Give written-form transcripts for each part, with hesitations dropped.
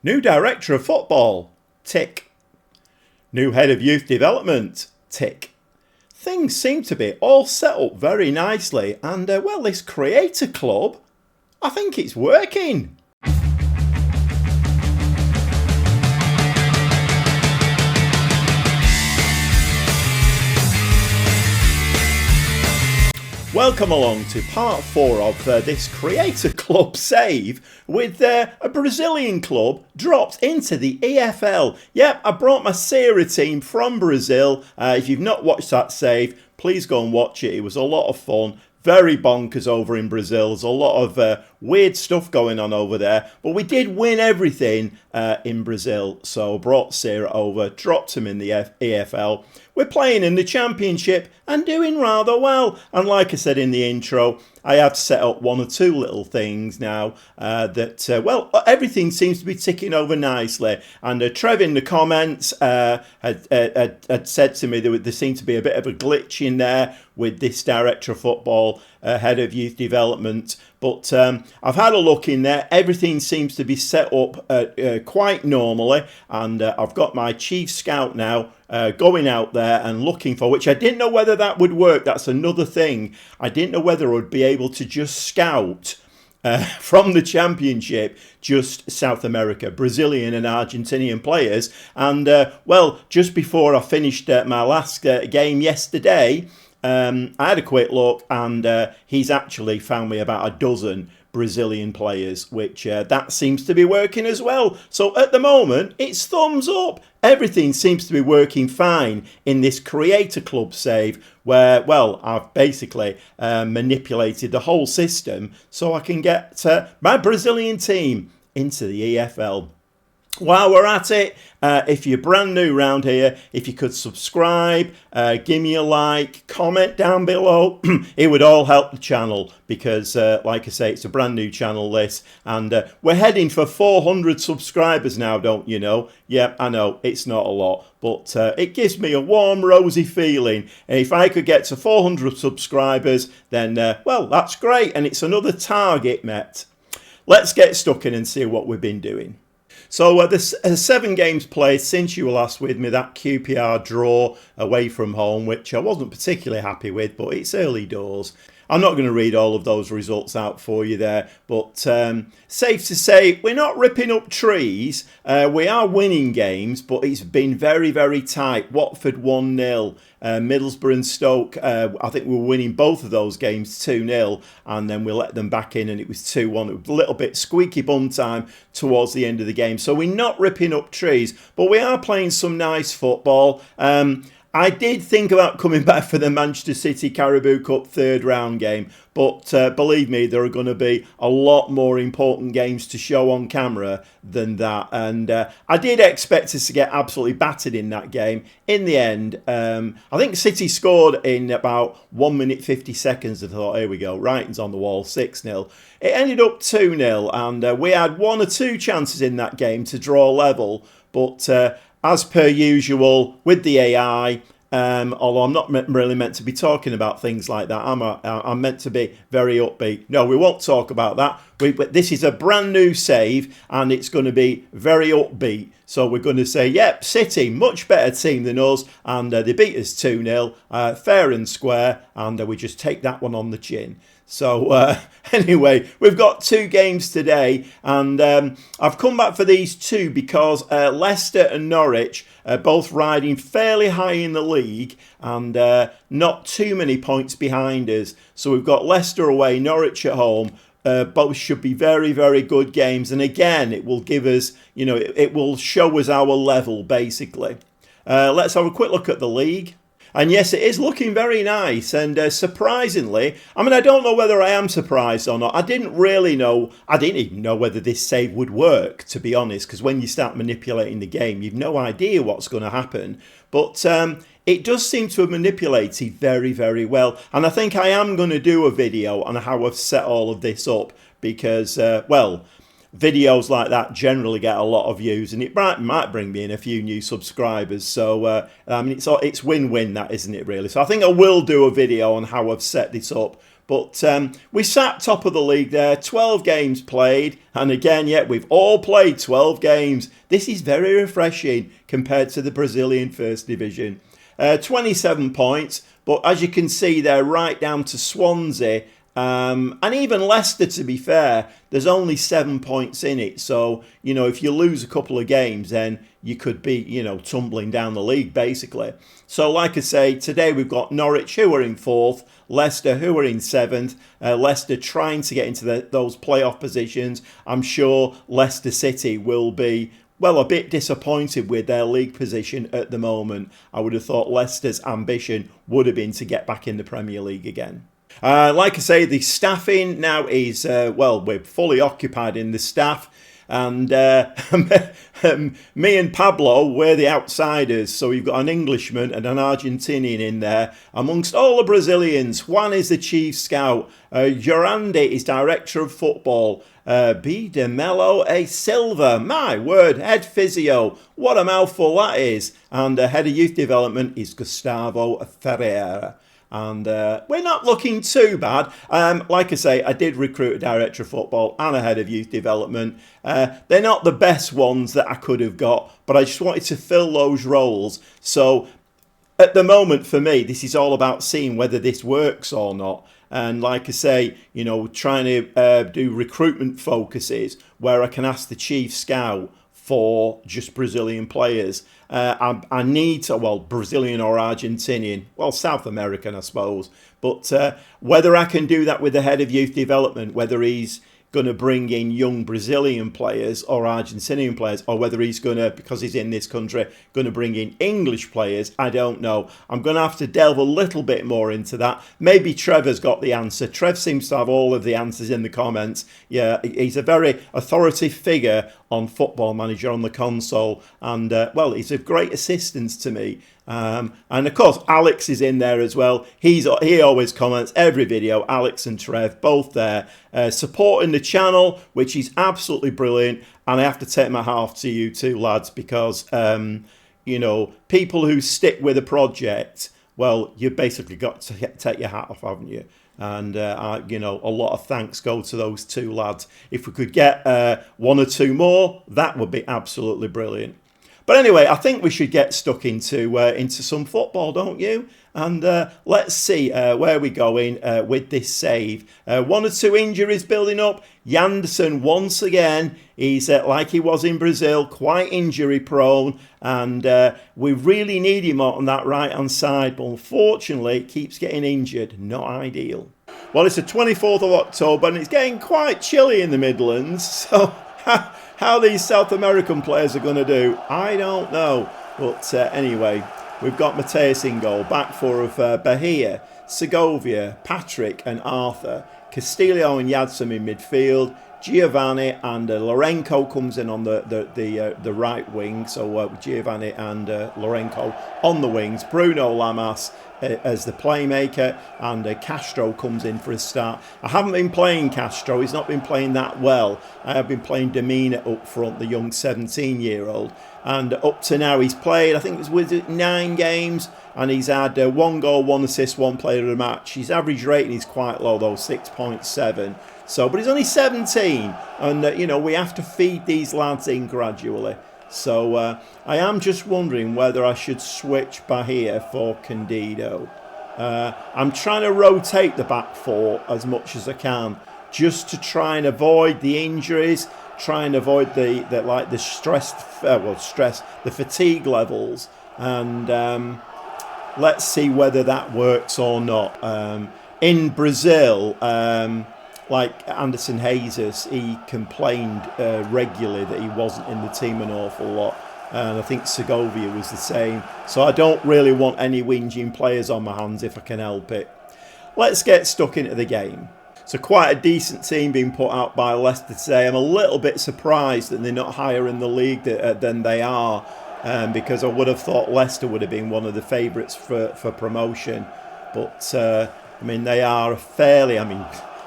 New director of football, tick. New head of youth development, tick. Things seem to be all set up very nicely and well, this creator club, I think it's working. Welcome along to part 4 of this Creator Club save with a Brazilian club dropped into the EFL. Yep, I brought my Ceara team from Brazil. If you've not watched that save, please go and watch it. It was a lot of fun. Very bonkers over in Brazil. There's a lot of weird stuff going on over there. But we did win everything in Brazil. So brought Ceara over, dropped him in the EFL. We're playing in the Championship and doing rather well. And like I said in the intro, I have set up one or two little things now well, everything seems to be ticking over nicely. And Trev in the comments had said to me there seemed to be a bit of a glitch in there with this director of football, head of youth development. But I've had a look in there. Everything seems to be set up quite normally. And I've got my chief scout now going out there and looking for, which I didn't know whether that would work. That's another thing. I didn't know whether I would be able to just scout from the Championship, just South America, Brazilian and Argentinian players. And well, just before I finished my last game yesterday, I had a quick look and he's actually found me about a dozen Brazilian players, which that seems to be working as well. So at the moment, it's thumbs up. Everything seems to be working fine in this Creator Club save where, well, I've basically manipulated the whole system so I can get my Brazilian team into the EFL. While we're at it, if you're brand new around here, if you could subscribe, give me a like, comment down below, it would all help the channel because, like I say, it's a brand new channel this, and we're heading for 400 subscribers now, don't you know? Yeah, I know, it's not a lot, but it gives me a warm, rosy feeling, and if I could get to 400 subscribers, then, well, that's great, and it's another target met. Let's get stuck in and see what we've been doing. So there's 7 games played since you were last with me, that QPR draw away from home, which I wasn't particularly happy with, but it's early doors. I'm not going to read all of those results out for you there, but safe to say we're not ripping up trees. We are winning games, but it's been very, very tight. Watford 1-0, Middlesbrough and Stoke, I think we were winning both of those games 2-0, and then we let them back in and it was 2-1. It was a little bit squeaky bum time towards the end of the game. So we're not ripping up trees, but we are playing some nice football. I did think about coming back for the Manchester City Carabao Cup 3rd round game, but believe me, there are going to be a lot more important games to show on camera than that. And I did expect us to get absolutely battered in that game. In the end, I think City scored in about 1 minute 50 seconds. I thought, here we go, writing's on the wall, 6-0. It ended up 2-0, and we had 1 or 2 chances in that game to draw level, but as per usual with the AI, although I'm not really meant to be talking about things like that, I'm meant to be very upbeat. No, we won't talk about that. This is a brand new save and it's going to be very upbeat. So we're going to say, yep, City, much better team than us, and they beat us 2-0, fair and square, and we just take that one on the chin. So anyway, we've got 2 games today, and I've come back for these 2 because Leicester and Norwich are both riding fairly high in the league and not too many points behind us. So we've got Leicester away, Norwich at home. Both should be very, very good games. And again, it will give us, you know, it will show us our level, basically. Let's have a quick look at the league. And yes, it is looking very nice, and surprisingly, I mean, I don't know whether I am surprised or not. I didn't even know whether this save would work, to be honest, because when you start manipulating the game, you've no idea what's going to happen. But it does seem to have manipulated very, very well. And I think I am going to do a video on how I've set all of this up, because, well, videos like that generally get a lot of views, and it might bring me in a few new subscribers. So I mean, it's win-win, that, isn't it, really? So I think I will do a video on how I've set this up, But we sat top of the league there, 12 games played. And again, yeah, we've all played 12 games. This is very refreshing compared to the Brazilian First Division. 27 points, but as you can see, they're right down to Swansea. And even Leicester, to be fair, there's only 7 points in it. So, you know, if you lose a couple of games, then you could be, you know, tumbling down the league, basically. So, like I say, today we've got Norwich, who are in 4th, Leicester, who are in 7th. Leicester trying to get into those playoff positions. I'm sure Leicester City will be, well, a bit disappointed with their league position at the moment. I would have thought Leicester's ambition would have been to get back in the Premier League again. Like I say, the staffing now is, well, we're fully occupied in the staff. And me and Pablo, we're the outsiders. So we've got an Englishman and an Argentinian in there. Amongst all the Brazilians, Juan is the chief scout. Jorande is director of football. B. de Melo A. Silva, my word, head physio. What a mouthful that is. And head of youth development is Gustavo Ferreira. And we're not looking too bad. Like I say, I did recruit a director of football and a head of youth development. They're not the best ones that I could have got, but I just wanted to fill those roles. So at the moment, for me, this is all about seeing whether this works or not. And like I say, you know, trying to do recruitment focuses where I can ask the chief scout for just Brazilian players. I need to, well, Brazilian or Argentinian, well, South American, I suppose. But whether I can do that with the head of youth development, whether he's going to bring in young Brazilian players or Argentinian players, or whether he's going to, because he's in this country, going to bring in English players, I don't know. I'm going to have to delve a little bit more into that. Maybe Trevor's got the answer. Trev seems to have all of the answers in the comments. Yeah, he's a very authoritative figure on Football Manager on the console, and well, he's a great assistance to me. And of course, Alex is in there as well. He always comments every video. Alex and Trev, both there, supporting the channel, which is absolutely brilliant. And I have to take my hat off to you two lads, because, you know, people who stick with a project, well, you've basically got to take your hat off, haven't you? And, you know, a lot of thanks go to those two lads. If we could get one or two more, that would be absolutely brilliant. But anyway, I think we should get stuck into some football, don't you? And let's see where we're going with this save. 1 or 2 injuries building up. Janssen, once again, he's like he was in Brazil, quite injury prone. And we really need him on that right-hand side. But unfortunately, he keeps getting injured. Not ideal. Well, it's the 24th of October and it's getting quite chilly in the Midlands. So how these South American players are going to do, I don't know. But anyway, we've got Mateus in goal. Back four of Bahia, Segovia, Patrick and Arthur. Castillo and Yadsom in midfield. Giovanni and Lorenko comes in on the right wing. So Giovanni and Lorenko on the wings. Bruno Lamas as the playmaker, and Castro comes in for a start. I haven't been playing Castro, he's not been playing that well. I have been playing Domina up front, the young 17-year-old, and up to now he's played, I think it was 9 games, and he's had 1 goal, 1 assist, 1 player of the match. His average rating is quite low though, 6.7. So, but he's only 17, and you know, we have to feed these lads in gradually. So I am just wondering whether I should switch Bahia for Candido. I'm trying to rotate the back four as much as I can, just to try and avoid the injuries, try and avoid the fatigue levels, and let's see whether that works or not. In Brazil, like Anderson Jesus, he complained regularly that he wasn't in the team an awful lot. And I think Segovia was the same. So I don't really want any whinging players on my hands if I can help it. Let's get stuck into the game. So quite a decent team being put out by Leicester today. I'm a little bit surprised that they're not higher in the league than they are. Because I would have thought Leicester would have been one of the favourites for promotion. But, I mean, they are fairly... I mean,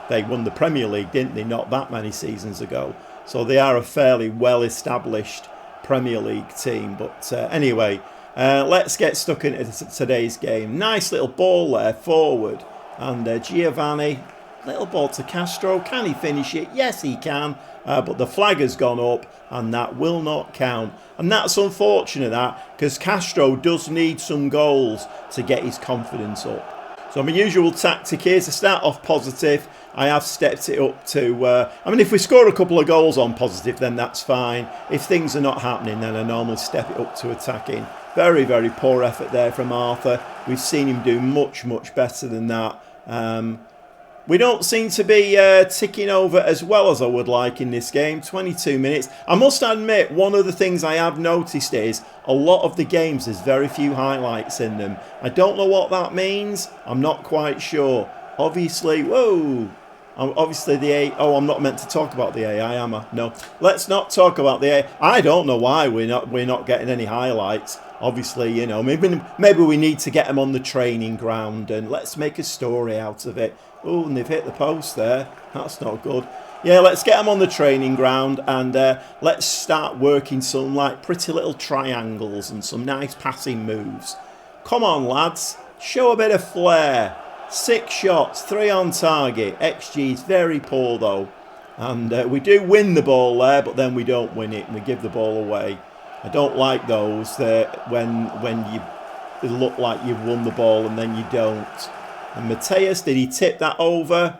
they won the Premier League, didn't they? Not that many seasons ago. So they are a fairly well-established Premier League team. But anyway, let's get stuck into today's game. Nice little ball there, forward. And Giovanni Little ball to Castro. Can he finish it? Yes, he can. But the flag has gone up and that will not count. And that's unfortunate, that, because Castro does need some goals to get his confidence up. So my usual tactic is to start off positive. I have stepped it up to... I mean, if we score a couple of goals on positive, then that's fine. If things are not happening, then I normally step it up to attacking. Very, very poor effort there from Arthur. We've seen him do much, much better than that. We don't seem to be ticking over as well as I would like in this game. 22 minutes. I must admit, one of the things I have noticed is a lot of the games, there's very few highlights in them. I don't know what that means. I'm not quite sure. Obviously, whoa. Obviously the AI. Oh, I'm not meant to talk about the AI, am I? No. Let's not talk about the AI. I don't know why we're not getting any highlights. Obviously, you know, maybe we need to get them on the training ground and let's make a story out of it. Oh, and they've hit the post there. That's not good. Yeah, let's get them on the training ground and let's start working some like pretty little triangles and some nice passing moves. Come on, lads. Show a bit of flair. 6 shots, 3 on target. XG is very poor though. And we do win the ball there, but then we don't win it and we give the ball away. I don't like those when you look like you've won the ball and then you don't. And Mateus, did he tip that over?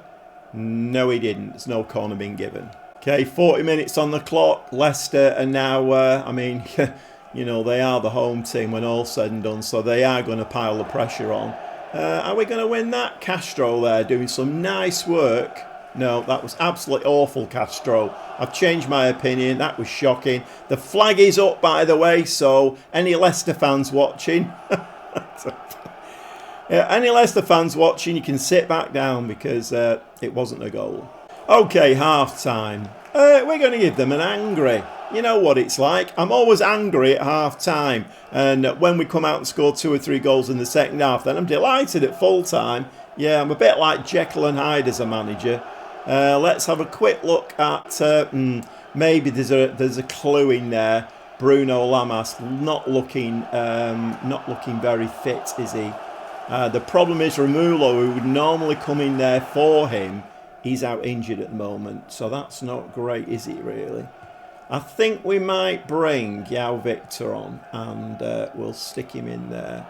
No, he didn't. There's no corner being given. Okay, 40 minutes on the clock. Leicester are now, I mean, you know, they are the home team when all's said and done, so they are going to pile the pressure on. Are we going to win that? Castro there doing some nice work. No, that was absolutely awful, Castro. I've changed my opinion. That was shocking. The flag is up, by the way, so any Leicester fans watching... Yeah, any Leicester fans watching, you can sit back down because it wasn't a goal. Okay, half-time. We're going to give them an angry. You know what it's like. I'm always angry at half-time. And when we come out and score 2 or 3 goals in the second half, then I'm delighted at full-time. Yeah, I'm a bit like Jekyll and Hyde as a manager. Let's have a quick look at... maybe there's a clue in there. Bruno Lamas not looking very fit, is he? The problem is Romulo, who would normally come in there for him, he's out injured at the moment. So that's not great, is it really? I think we might bring João Victor on and we'll stick him in there.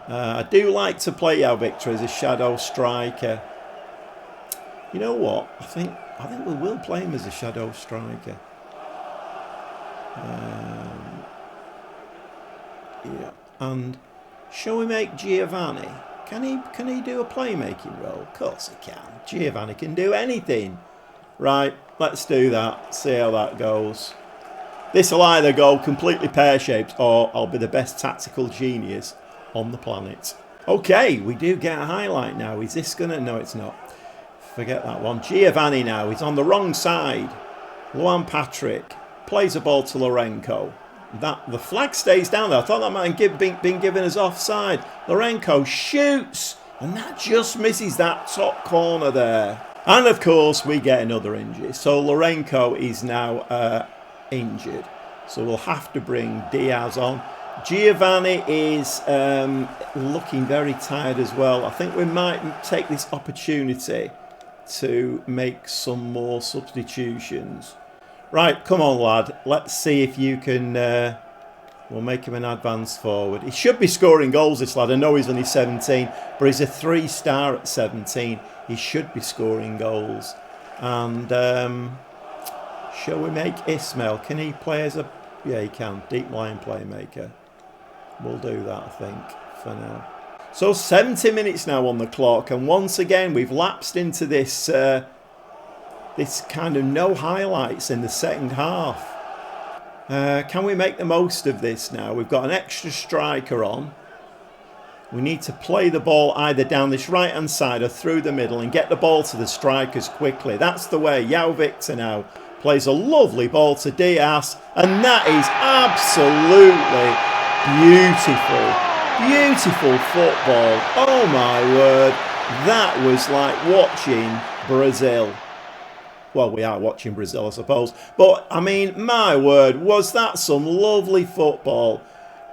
I do like to play João Victor as a shadow striker. You know what? I think we will play him as a shadow striker. Yeah, and... shall we make Giovanni? Can he do a playmaking role? Of course he can. Giovanni can do anything. Right, let's do that. See how that goes. This will either go completely pear-shaped or I'll be the best tactical genius on the planet. Okay, we do get a highlight now. Is this gonna... no, it's not. Forget that one. Giovanni now. He's on the wrong side. Luan Patrick plays a ball to Lourenco. The flag stays down there. I thought that might have been given as offside. Lourenco shoots, and that just misses that top corner there. And of course, we get another injury. So Lourenco is now injured. So we'll have to bring Diaz on. Giovanni is looking very tired as well. I think we might take this opportunity to make some more substitutions. Right, come on, lad. Let's see if you can... we'll make him an advance forward. He should be scoring goals, this lad. I know he's only 17, but he's a 3-star at 17. He should be scoring goals. And shall we make Ismail? Can he play as a... yeah, he can. Deep line playmaker. We'll do that, I think, for now. So 70 minutes now on the clock. And once again, we've lapsed into this... this kind of no highlights in the second half. Can we make the most of this now? We've got an extra striker on. We need to play the ball either down this right-hand side or through the middle and get the ball to the strikers quickly. That's the way. João Victor now plays a lovely ball to Diaz. And that is absolutely beautiful. Beautiful football. Oh my word. That was like watching Brazil. Well, we are watching Brazil, I suppose. But, I mean, my word, was that some lovely football.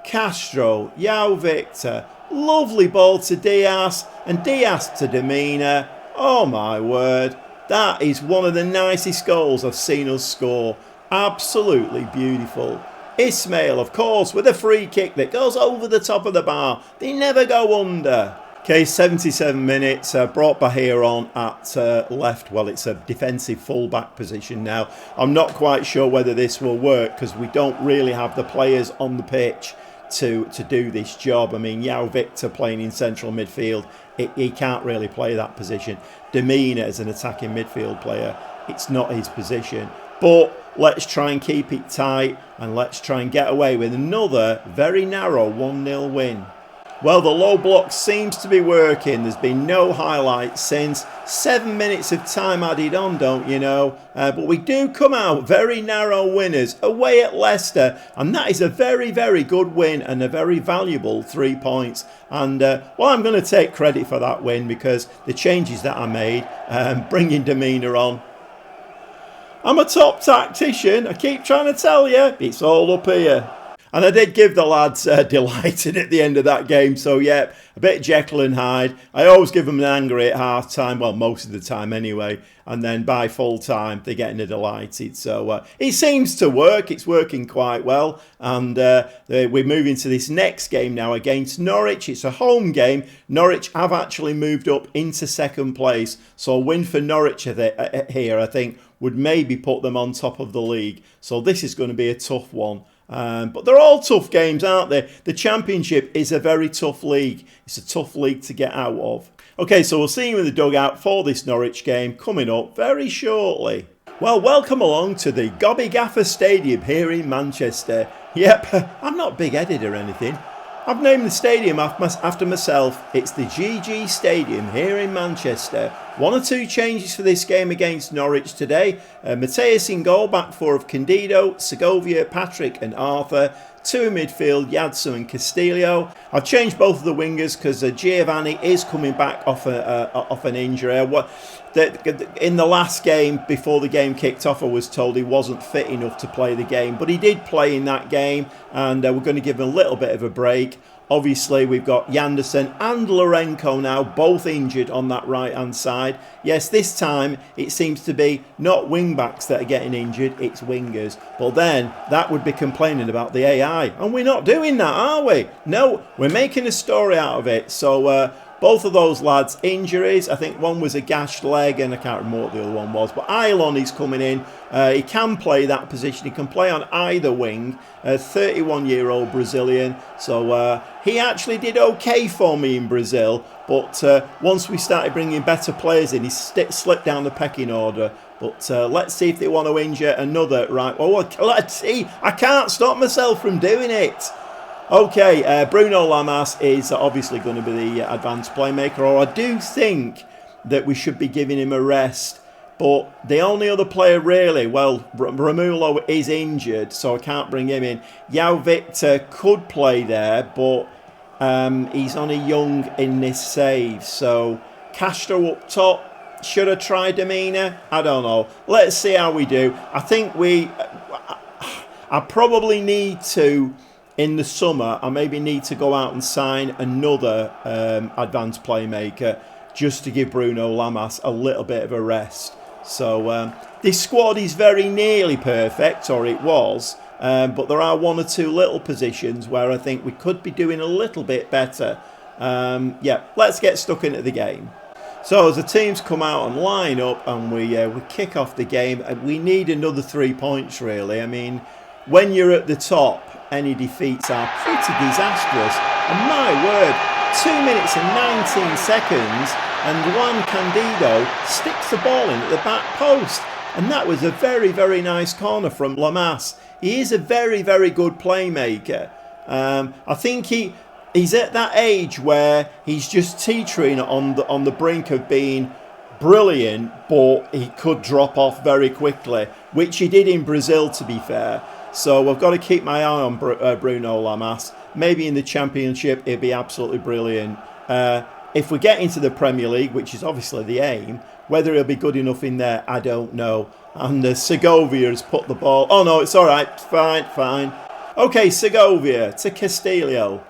Castro, João Victor, lovely ball to Diaz, and Diaz to Demina. Oh my word. That is one of the nicest goals I've seen us score. Absolutely beautiful. Ismail, of course, with a free kick that goes over the top of the bar. They never go under. Okay, 77 minutes, brought Bahir on at left. Well, it's a defensive full-back position now. I'm not quite sure whether this will work because we don't really have the players on the pitch to do this job. I mean, Yao Victor playing in central midfield, he can't really play that position. Demina as an attacking midfield player, it's not his position. But let's try and keep it tight and let's try and get away with another very narrow 1-0 win. Well, the low block seems to be working. There's been no highlights since. 7 minutes of time added on, don't you know? But we do come out very narrow winners away at Leicester. And that is a very, very good win and a very valuable 3 points. And, well, I'm going to take credit for that win because the changes that I made, bringing Demina on. I'm a top tactician. I keep trying to tell you. It's all up here. And I did give the lads delighted at the end of that game. So, yeah, a bit Jekyll and Hyde. I always give them an angry at half-time. Well, most of the time anyway. And then by full-time, they're getting a delighted. So, it seems to work. It's working quite well. And we're moving to this next game now against Norwich. It's a home game. Norwich have actually moved up into second place. So, a win for Norwich here, I think, would maybe put them on top of the league. So, this is going to be a tough one. But they're all tough games, aren't they? The Championship is a very tough league. It's a tough league to get out of. Okay, so we'll see you in the dugout for this Norwich game coming up very shortly. Well, welcome along to the Gobby Gaffer Stadium here in Manchester. Yep, I'm not big-headed or anything. I've named the stadium after myself. It's the GG Stadium here in Manchester. 1 or 2 changes for this game against Norwich today. Mateus in goal, back 4 of Candido, Segovia, Patrick and Arthur. 2 in midfield, Yadsu and Castillo. I've changed both of the wingers because Giovanni is coming back off an injury. In the last game, before the game kicked off, I was told he wasn't fit enough to play the game. But he did play in that game, and we're going to give him a little bit of a break. Obviously, we've got Yanderson and Lorenko now, both injured on that right-hand side. Yes, this time it seems to be not wing-backs that are getting injured, it's wingers. But then, that would be complaining about the AI. And we're not doing that, are we? No, we're making a story out of it. So, both of those lads, injuries. I think one was a gashed leg and I can't remember what the other one was. But Ailon is coming in. He can play that position. He can play on either wing. 31-year-old Brazilian. So he actually did okay for me in Brazil. But once we started bringing better players in, he slipped down the pecking order. But let's see if they want to injure another. Right, oh, let's see. I can't stop myself from doing it. Okay, Bruno Lamas is obviously going to be the advanced playmaker, or I do think that we should be giving him a rest. But the only other player really, well, Romulo is injured, so I can't bring him in. Yao Victor could play there, but he's only young in this save. So Castro up top, should I try Demina? I don't know. Let's see how we do. I think I probably need to... In the summer, I maybe need to go out and sign another advanced playmaker just to give Bruno Lamas a little bit of a rest. So this squad is very nearly perfect, or it was, but there are 1 or 2 little positions where I think we could be doing a little bit better. Yeah, let's get stuck into the game. So as the teams come out and line up and we kick off the game, we need another 3 points really. I mean, when you're at the top, any defeats are pretty disastrous. And my word, 2 minutes and 19 seconds and Juan Candido sticks the ball in at the back post. And that was a very, very nice corner from Lamas. He is a very, very good playmaker. I think he's at that age where he's just teetering on the brink of being brilliant, but he could drop off very quickly, which he did in Brazil, to be fair. So I've got to keep my eye on Bruno Lamas. Maybe in the Championship, it'd be absolutely brilliant. If we get into the Premier League, which is obviously the aim, whether he'll be good enough in there, I don't know. And Segovia has put the ball... Oh, no, it's all right. Fine. Okay, Segovia to Castillo.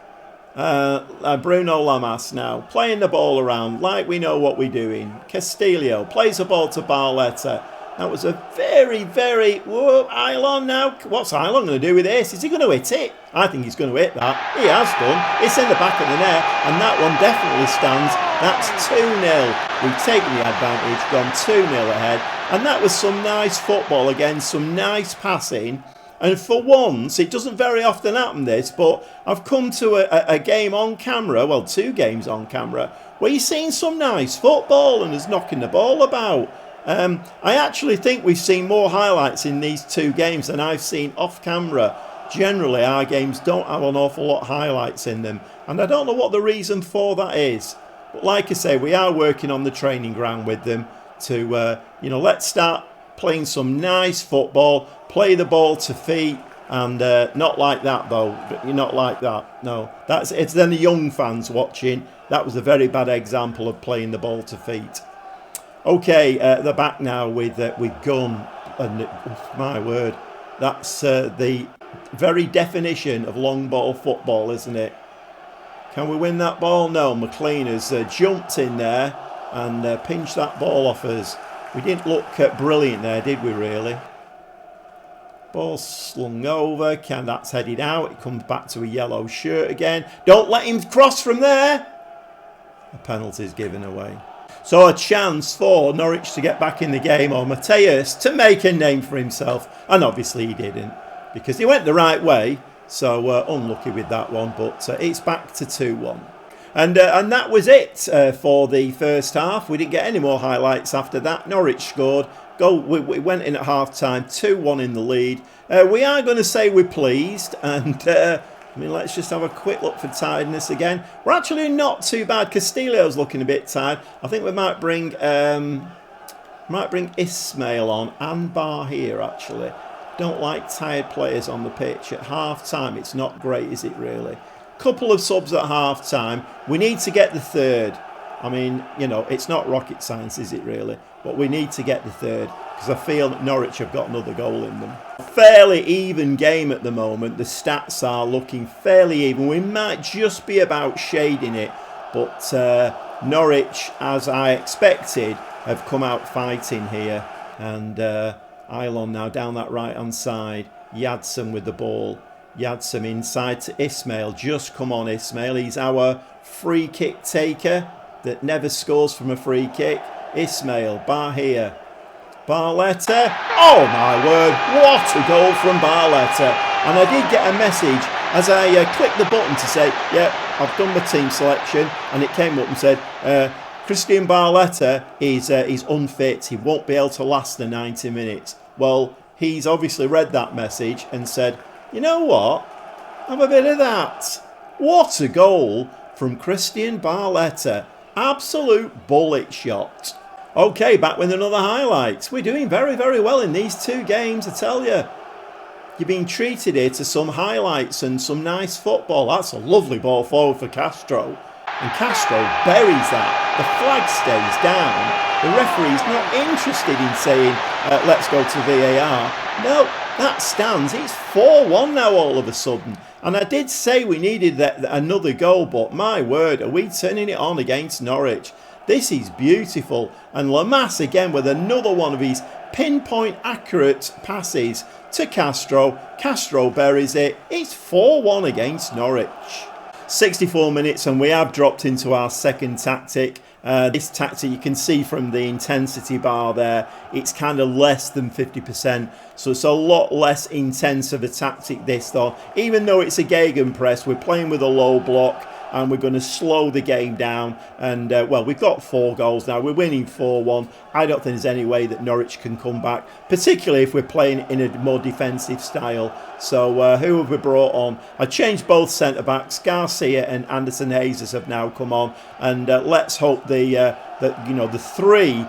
Bruno Lamas now, playing the ball around like we know what we're doing. Castillo plays the ball to Barletta. That was a very, very... Whoa, Ilon now. What's Ilon going to do with this? Is he going to hit it? I think he's going to hit that. He has done. It's in the back of the net, and that one definitely stands. That's 2-0. We've taken the advantage, gone 2-0 ahead. And that was some nice football again, some nice passing. And for once, it doesn't very often happen this, but I've come to a game on camera, well, 2 games on camera, where you're seeing some nice football and is knocking the ball about. I actually think we've seen more highlights in these 2 games than I've seen off camera. Generally, our games don't have an awful lot of highlights in them, and I don't know what the reason for that is. But like I say, we are working on the training ground with them to, let's start playing some nice football, play the ball to feet, and not like that though. You're not like that. No, it's then the young fans watching. That was a very bad example of playing the ball to feet. Okay, they're back now with Gunn, and my word, that's the very definition of long ball football, isn't it? Can we win that ball? No, McLean has jumped in there and pinched that ball off us. We didn't look brilliant there, did we really? Ball slung over. That's headed out. It comes back to a yellow shirt again. Don't let him cross from there. A penalty's given away. So a chance for Norwich to get back in the game, or Mateus to make a name for himself. And obviously he didn't, because he went the right way. So unlucky with that one, but it's back to 2-1. And that was it for the first half. We didn't get any more highlights after that. Norwich scored. We went in at half-time, 2-1 in the lead. We are going to say we're pleased. And, let's just have a quick look for tiredness again. We're actually not too bad. Castillo's looking a bit tired. I think we might bring Ismail on and Bahir, actually. Don't like tired players on the pitch. At half-time, it's not great, is it, really? Couple of subs at half time. We need to get the third. I mean, it's not rocket science, is it really? But we need to get the third, because I feel that Norwich have got another goal in them. Fairly even game at the moment. The stats are looking fairly even. We might just be about shading it, but Norwich, as I expected, have come out fighting here. And Ilon now down that right hand side. Yadson with the ball. Yadson inside to Ismail. Just come on, Ismail. He's our free kick taker that never scores from a free kick. Ismail, Bahir. Barletta. Oh my word, what a goal from Barletta. And I did get a message as I clicked the button to say, yeah, I've done my team selection. And it came up and said, Christian Barletta is unfit. He won't be able to last the 90 minutes. Well, he's obviously read that message and said, you know what? Have a bit of that. What a goal from Christian Barletta. Absolute bullet shot. Okay, back with another highlight. We're doing very, very well in these 2 games, I tell you. You're being treated here to some highlights and some nice football. That's a lovely ball forward for Castro. And Castro buries that. The flag stays down. The referee's not interested in saying, let's go to VAR. No. That stands. It's 4-1 now all of a sudden. And I did say we needed another goal, but my word, are we turning it on against Norwich? This is beautiful. And Lamas again with another one of his pinpoint accurate passes to Castro. Castro buries it. It's 4-1 against Norwich. 64 minutes and we have dropped into our second tactic. This tactic, you can see from the intensity bar there, it's kind of less than 50%. So it's a lot less intense of a tactic this though. Even though it's a gegenpress, we're playing with a low block and we're going to slow the game down. And, well, we've got 4 goals now. We're winning 4-1. I don't think there's any way that Norwich can come back, particularly if we're playing in a more defensive style. So who have we brought on? I changed both centre-backs. Garcia and Anderson Hayes have now come on. And let's hope the 3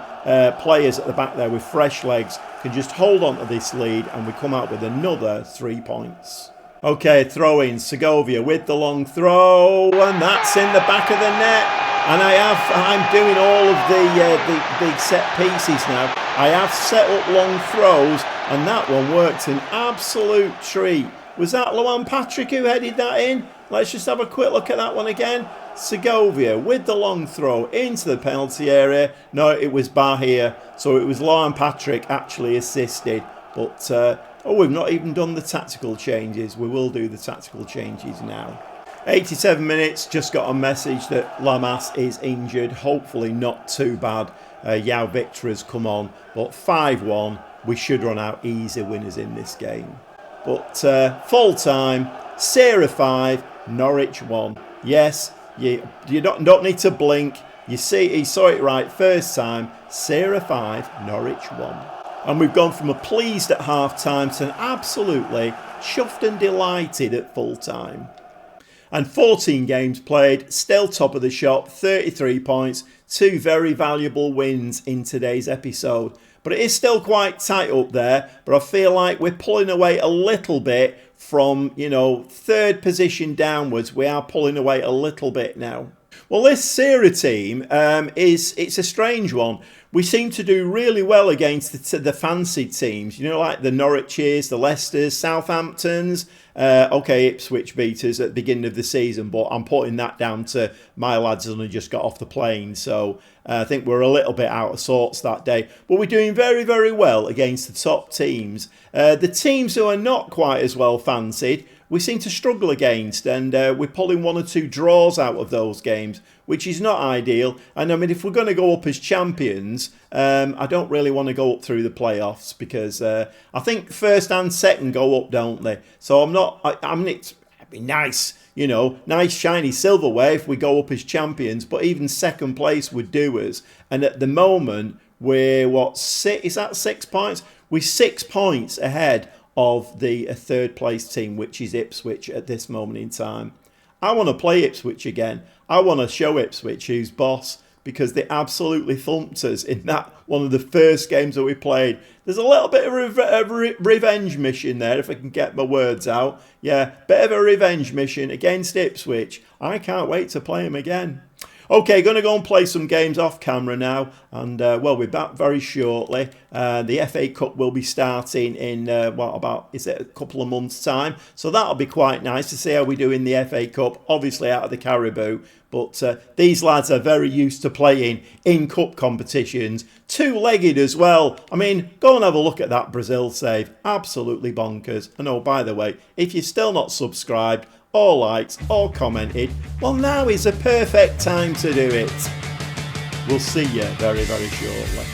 players at the back there with fresh legs can just hold on to this lead and we come out with another 3 points. Okay, throw in. Segovia with the long throw, and that's in the back of the net. And I'm doing all of the big set pieces now. I have set up long throws, and that one worked an absolute treat. Was that Luan Patrick who headed that in? Let's just have a quick look at that one again. Segovia with the long throw into the penalty area. No, it was Bahia, so it was Lauren Patrick actually assisted. But, we've not even done the tactical changes. We will do the tactical changes now. 87 minutes, just got a message that Lamas is injured. Hopefully not too bad. Yao Victor has come on, but 5-1. We should run out easy winners in this game. But full time, Ceara 5, Norwich 1. Yes, you don't need to blink. You see, he saw it right first time. Ceara 5, Norwich 1. And we've gone from a pleased at half time to an absolutely chuffed and delighted at full time. And 14 games played, still top of the shop, 33 points, 2 very valuable wins in today's episode. But it is still quite tight up there, but I feel like we're pulling away a little bit from, third position downwards. We are pulling away a little bit now. Well, this Ceara team, it's a strange one. We seem to do really well against the fancied teams, like the Norwiches, the Leicesters, Southamptons. Ipswich beat us at the beginning of the season, but I'm putting that down to my lads only just got off the plane. So I think we're a little bit out of sorts that day. But we're doing very, very well against the top teams. The teams who are not quite as well fancied, we seem to struggle against, and we're pulling 1 or 2 draws out of those games, which is not ideal. And I mean, if we're going to go up as champions, I don't really want to go up through the playoffs, because I think first and second go up, don't they? So it'd be nice, nice shiny silverware if we go up as champions, but even second place would do us. And at the moment, we're is that 6 points? We're 6 points ahead of the third place team, which is Ipswich at this moment in time. I want to play Ipswich again. I want to show Ipswich who's boss, because they absolutely thumped us in that one of the first games that we played. There's a little bit of a revenge mission there, if I can get my words out. Yeah, bit of a revenge mission against Ipswich. I can't wait to play them again. Okay, going to go and play some games off camera now, and we'll be back very shortly. The FA Cup will be starting in, a couple of months' time, so that'll be quite nice to see how we do in the FA Cup, obviously out of the Caribou, but these lads are very used to playing in cup competitions, 2-legged as well. I mean, go and have a look at that Brazil save, absolutely bonkers. And oh, by the way, if you're still not subscribed, or liked, or commented, well, now is the perfect time to do it. We'll see you very, very shortly.